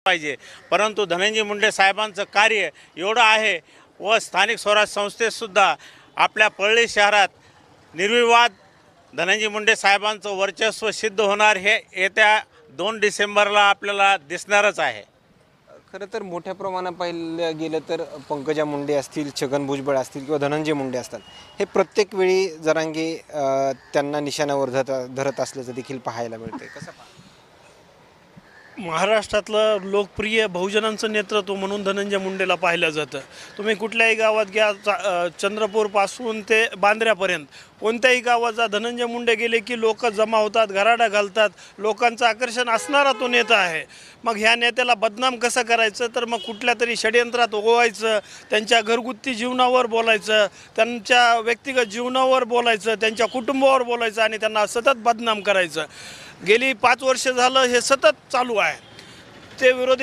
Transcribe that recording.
पाहिजे। परंतु धनंजय मुंडे साहेबांचं कार्य एवढं आहे व स्थानिक स्वराज संस्थेतसुद्धा आपल्या परळी शहरात निर्विवाद धनंजय मुंडे साहेबांचं वर्चस्व सिद्ध होणार हे येत्या 2 डिसेंबरला आपल्याला दिसणारच आहे। खरं तर मोठ्या प्रमाणात पाहिलं गेलं तर पंकजा मुंडे असतील, छगन भुजबळ असतील किंवा धनंजय मुंडे असतात, हे प्रत्येक वेळी जरांगे त्यांना निशाणावर धरत असल्याचं देखील पाहायला मिळते। कसं महाराष्ट्रातलं लोकप्रिय बहुजनांचं नेतृत्व म्हणून धनंजय मुंडेला पाहिलं जातं। तुम्ही कुठल्याही गावात घ्या, चंद्रपूरपासून ते बांद्र्यापर्यंत कोणत्याही गावात जा, धनंजय मुंडे गेले की लोक जमा होतात, घराडा घालतात, लोकांचं आकर्षण असणारा तो नेता आहे। मग ह्या नेत्याला बदनाम कसं करायचं, तर मग कुठल्या तरी षडयंत्रात ओवायचं, त्यांच्या घरगुती जीवनावर बोलायचं, त्यांच्या व्यक्तिगत जीवनावर बोलायचं, त्यांच्या कुटुंबावर बोलायचं आणि त्यांना सतत बदनाम करायचं। गेली 5 वर्ष झालं हे सतत चालू आहे। ते विरोधी